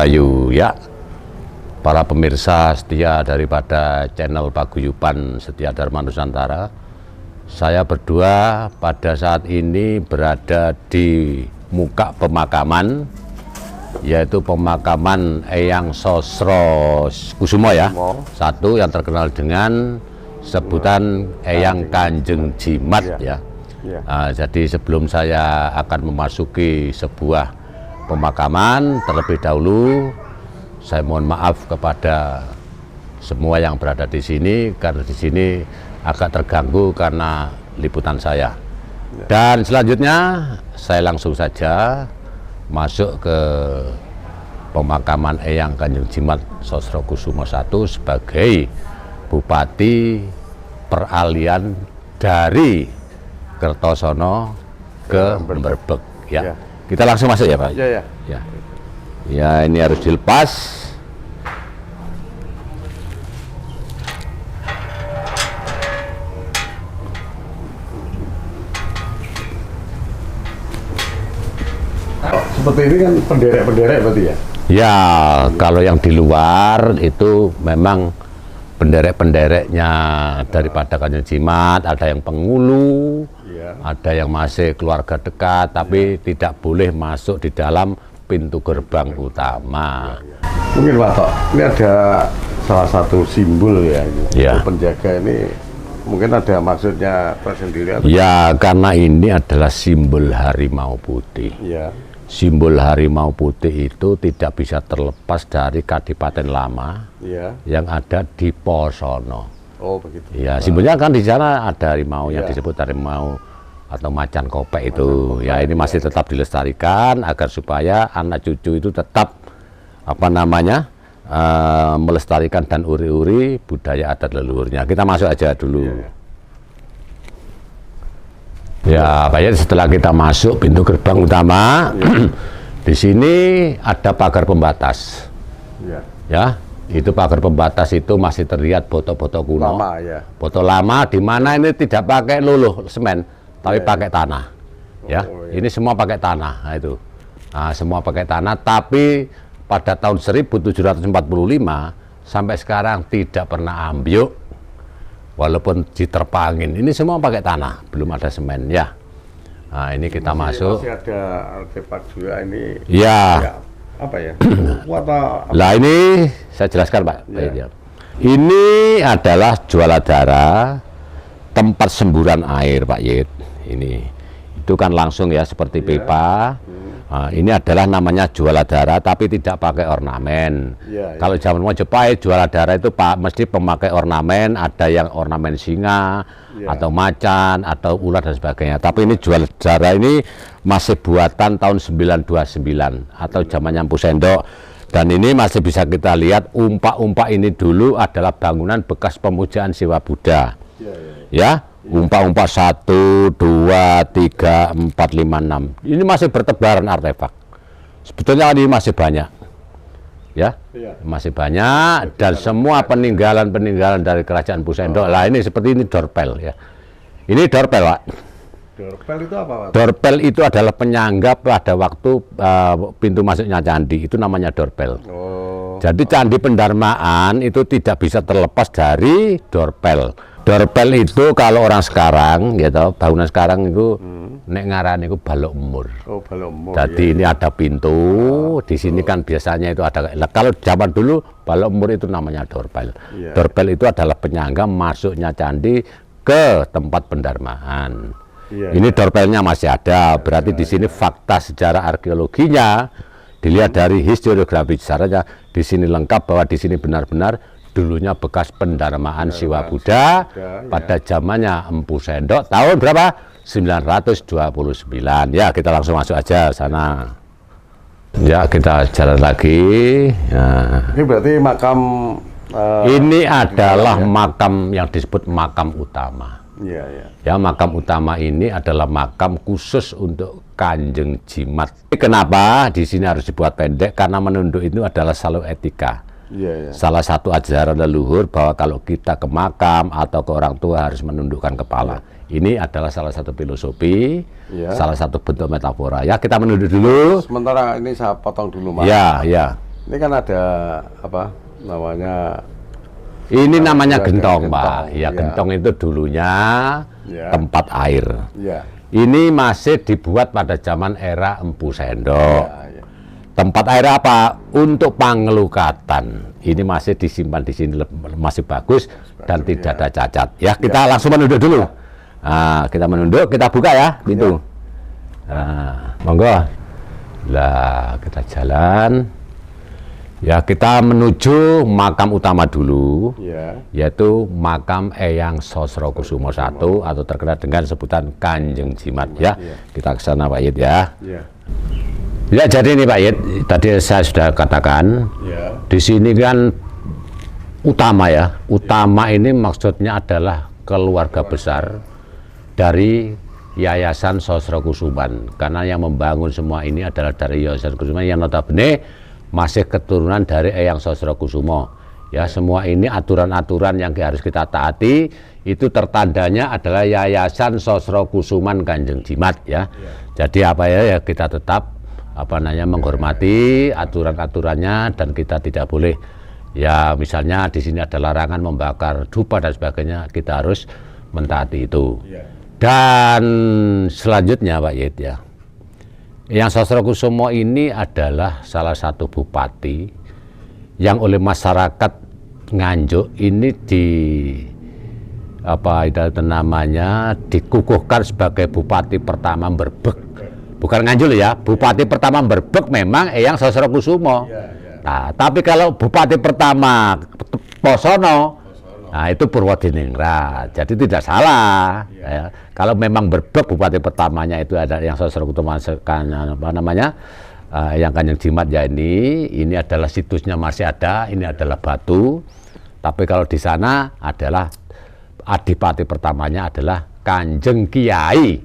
Rahayu ya, para pemirsa setia daripada channel Paguyuban Setia Dharma Nusantara. Saya berdua pada saat ini berada di muka pemakaman, yaitu pemakaman Eyang Sosro Kusumo ya, satu yang terkenal dengan sebutan Eyang Kanjeng Jimat ya. Jadi sebelum saya akan memasuki sebuah pemakaman, terlebih dahulu saya mohon maaf kepada semua yang berada di sini karena di sini agak terganggu karena liputan saya. Dan selanjutnya saya langsung saja masuk ke pemakaman Eyang Kanjeng Jimat Sosro Kusumo I sebagai Bupati Peralihan dari Kertosono ke Berbek ya. Kita langsung masuk ya Pak. Ya, ini harus dilepas. Seperti ini kan penderek-penderek berarti ya? Ya, kalau yang di luar itu memang penderek-pendereknya daripada Kanjeng Jimat, ada yang pengulu, ada yang masih keluarga dekat, tapi tidak boleh masuk di dalam pintu gerbang utama. Mungkin Pak Tok, ini ada salah satu simbol ya, penjaga ini mungkin ada maksudnya tersendiri atau? Ya, karena ini adalah simbol harimau putih. Simbol harimau putih itu tidak bisa terlepas dari Kadipaten Lama yang ada di Posono. Oh begitu. Ya, simbolnya kan di sana ada harimau yang disebut harimau atau macan kopek itu. Ya, ini masih tetap dilestarikan agar supaya anak cucu itu tetap melestarikan dan uri-uri budaya adat leluhurnya. Kita masuk aja dulu. Ya, Pak, setelah kita masuk pintu gerbang utama, di sini ada pagar pembatas. Ya, itu pagar pembatas itu masih terlihat boto-boto kuno. Boto lama, di mana ini tidak pakai luluh semen, tapi pakai tanah. Ya, ini semua pakai tanah. Nah, itu, semua pakai tanah. Tapi pada tahun 1745 sampai sekarang tidak pernah ambyuk. Walaupun diterpangin, ini semua pakai tanah, belum ada semen ya. Nah, ini kita masuk. Masih ada artefak juga ini. Ya. Apa ya? Lah ini saya jelaskan Pak. Ini adalah Jualadara, tempat semburan air Pak Yit. Ini itu kan langsung ya seperti pipa. Nah, ini adalah namanya Jualadara tapi tidak pakai ornamen. Kalau zaman Majapahit Jualadara itu mesti pemakai ornamen, ada yang ornamen singa atau macan atau ular dan sebagainya. Tapi ini Jualadara ini masih buatan tahun 929 atau zamannya Empu Sendok. Dan ini masih bisa kita lihat umpak-umpak ini dulu adalah bangunan bekas pemujaan Siwa Buddha. Ya. Umpak-umpak 1, 2, 3, 4, 5, 6. Ini masih bertebaran artefak. Sebetulnya ini masih banyak. Ya, masih banyak dan semua peninggalan-peninggalan dari kerajaan Empu Sendok. Lah ini seperti ini dorpel ya. Ini dorpel, Pak. Dorpel itu apa, Pak? Dorpel itu adalah penyangga pada waktu pintu masuknya candi. Itu namanya dorpel. Jadi Candi Pendarmaan itu tidak bisa terlepas dari dorpel. Dorpel itu kalau orang sekarang, gitu, bangunan sekarang itu nek ngaran itu balok umur. Balok umur. Jadi ini ada pintu, di sini kan biasanya itu ada. Kalau zaman dulu balok umur itu namanya dorpel. Dorpel itu adalah penyangga masuknya candi ke tempat pendarmaan. Ini dorpelnya masih ada, berarti di sini fakta sejarah arkeologinya dilihat dari historiografi sejarahnya di sini lengkap bahwa di sini benar-benar dulunya bekas pendarmaan Siwa Buddha pada zamannya Empu Sendok tahun berapa? 929. Ya, kita langsung masuk aja sana. Ya, kita jalan lagi. Ini berarti makam ini adalah makam yang disebut makam utama. Ya, makam utama ini adalah makam khusus untuk Kanjeng Jimat. Kenapa di sini harus dibuat pendek? Karena menunduk itu adalah selalu etika. Salah satu ajaran leluhur bahwa kalau kita ke makam atau ke orang tua harus menundukkan kepala. Ini adalah salah satu filosofi, salah satu bentuk metafora. Ya, kita menunduk dulu. Sementara ini saya potong dulu, Mas. Ya. Ini kan ada apa namanya? Ini namanya gentong, gentong, Pak. Ya, gentong itu dulunya tempat air. Ya. Ini masih dibuat pada zaman era Empu Sendok. Ya. Tempat air apa? Untuk pangelukatan. Ini masih disimpan di sini, masih bagus dan tidak ada cacat. Ya, kita langsung menunduk dulu. Nah, kita menunduk, kita buka ya pintu. Nah, monggo. Lah, kita jalan. Ya, kita menuju makam utama dulu, yaitu makam Eyang Sosrokusumo I atau terkenal dengan sebutan Kanjeng Jimat. Ya, kita ke sana Pak Yit ya. Ya, jadi ini Pak Yit, tadi saya sudah katakan, di sini kan utama ya. Utama ini maksudnya adalah keluarga besar dari Yayasan Sosrokusuman, karena yang membangun semua ini adalah dari Yayasan Kusuman yang notabene masih keturunan dari Eyang Sosrokusumo. Ya, semua ini aturan-aturan yang harus kita taati, itu tertandanya adalah Yayasan Sosrokusuman Kanjeng Jimat ya. Jadi apa ya, kita tetap menghormati aturan-aturannya, dan kita tidak boleh ya, misalnya di sini ada larangan membakar dupa dan sebagainya, kita harus mentaati itu. Dan selanjutnya Pak Yit ya, Eyang Sosrokusumo ini adalah salah satu bupati yang oleh masyarakat Nganjuk ini dikukuhkan sebagai bupati pertama Berbek. Bukan Nganjuk ya, bupati pertama Berbek memang Eyang Sosrokusumo. Nah, tapi kalau bupati pertama Posono, nah itu Purwodiningrat. Jadi tidak salah. Ya. Kalau memang Berbek bupati pertamanya itu ada yang Sosrokusumo yang Kanjeng Jimat ya, ini adalah situsnya masih ada, ini adalah batu. Tapi kalau di sana adalah adipati pertamanya adalah Kanjeng Kiai,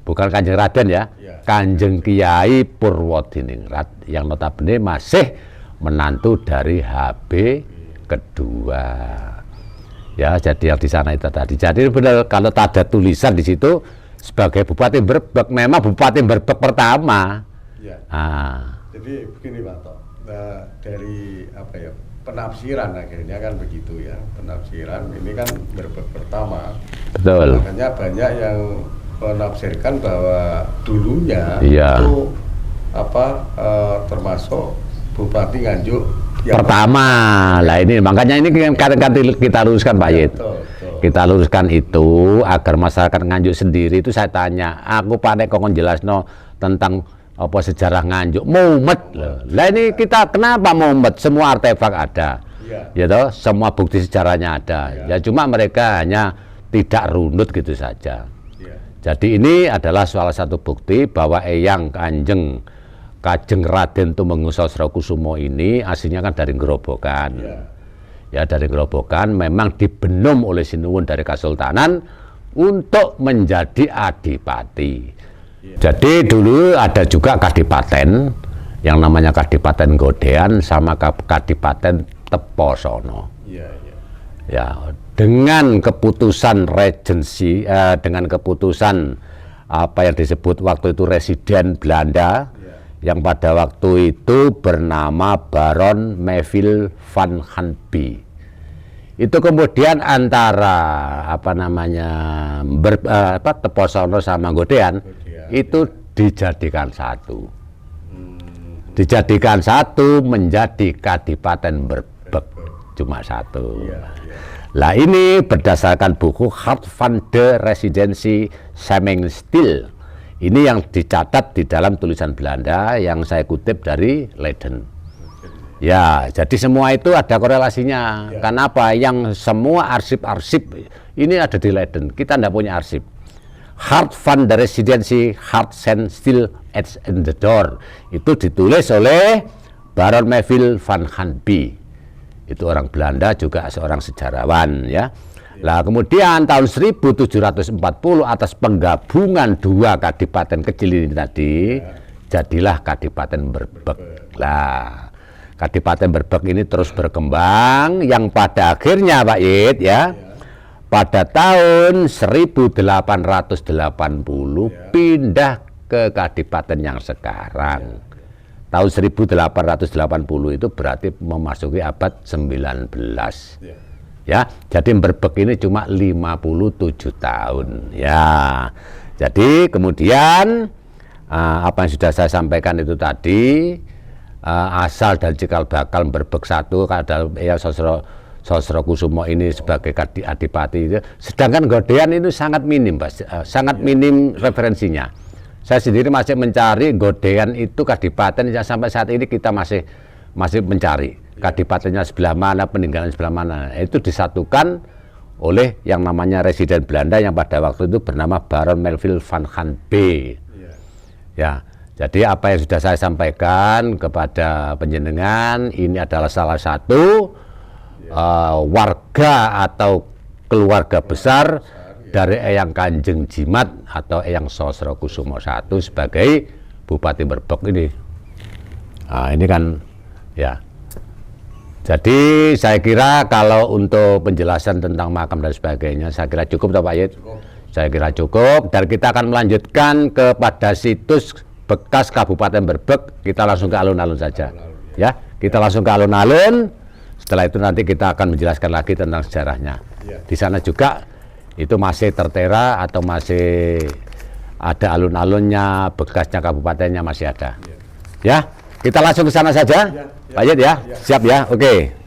bukan Kanjeng Raden ya, Kanjeng Kiai Purwodiningrat yang notabene masih menantu dari HB kedua. Ya, jadi yang di sana itu tadi. Jadi benar kalau ada tulisan di situ sebagai Bupati Berbek, memang Bupati Berbek pertama. Jadi begini Pak Tok, dari penafsiran akhirnya kan begitu ya, penafsiran ini kan Berbek pertama. Betul. Makanya banyak yang menafsirkan bahwa dulunya itu termasuk Bupati Nganjuk pertama lah, ini makanya ini kadang-kadang kita luruskan Pak Yit. Kita luruskan itu agar masyarakat Nganjuk sendiri itu, saya tanya, aku panek kok jelasno tentang apa sejarah Nganjuk, mumet loh. Lah ini kita kenapa mumet? Semua artefak ada, ya toh, semua bukti sejarahnya ada. Ya cuma mereka hanya tidak runut gitu saja. Jadi ini adalah salah satu bukti bahwa Eyang Kanjeng Raden Tumenggung Sosrokusumo ini aslinya kan dari Grobogan. Ya, dari Grobogan memang dibenum oleh Sinuwun dari Kesultanan untuk menjadi adipati. Jadi dulu ada juga kadipaten yang namanya Kadipaten Godean sama Kadipaten Teposono. Ya, dengan keputusan regensi, dengan keputusan apa yang disebut waktu itu residen Belanda, yang pada waktu itu bernama Baron Melville van Hanby. Itu kemudian antara Teposono sama Godean itu dijadikan satu. Dijadikan satu menjadi Kadipaten Berbek, cuma satu. Lah ini berdasarkan buku Hart van de Residentie Semmingstiel. Ini yang dicatat di dalam tulisan Belanda yang saya kutip dari Leiden. Ya, jadi semua itu ada korelasinya. Kenapa? Yang semua arsip-arsip ini ada di Leiden. Kita tidak punya arsip. Hart van der Residentie, Hart and Still at the Door. Itu ditulis oleh Baron Melville van Hanby. Itu orang Belanda, juga seorang sejarawan ya. Lah kemudian tahun 1740 atas penggabungan dua kadipaten kecil ini tadi, jadilah Kadipaten Berbek. Lah Kadipaten Berbek ini terus berkembang yang pada akhirnya Pak Yit ya, pada tahun 1880 pindah ke kadipaten yang sekarang. tahun 1880 itu berarti memasuki abad 19. Ya, jadi Berbek ini cuma 57 tahun. Ya, jadi kemudian apa yang sudah saya sampaikan itu tadi, asal dan cikal bakal Berbek satu adalah ya Sosro Kusumo ini sebagai adipati itu. Sedangkan Godean itu sangat minim, Pak, sangat minim referensinya. Saya sendiri masih mencari Godean itu kadipaten yang sampai saat ini kita masih mencari kadipatennya sebelah mana, peninggalan sebelah mana. Itu disatukan oleh yang namanya residen Belanda yang pada waktu itu bernama Baron Melville van Ghant B. Ya, jadi apa yang sudah saya sampaikan kepada panjenengan ini adalah salah satu warga atau keluarga besar dari Eyang Kanjeng Jimat atau Eyang Sosro Kusumo I sebagai Bupati Berbek ini. Nah, ini kan ya. Jadi saya kira kalau untuk penjelasan tentang makam dan sebagainya saya kira cukup, Pak Yid. Saya kira cukup, dan kita akan melanjutkan kepada situs bekas Kabupaten Berbek. Kita langsung ke alun-alun saja. Ya, kita langsung ke alun-alun. Setelah itu nanti kita akan menjelaskan lagi tentang sejarahnya. Di sana juga itu masih tertera atau masih ada alun-alunnya, bekasnya kabupatennya masih ada. Ya, kita langsung ke sana saja, Pak Yid ya. Siap ya, oke.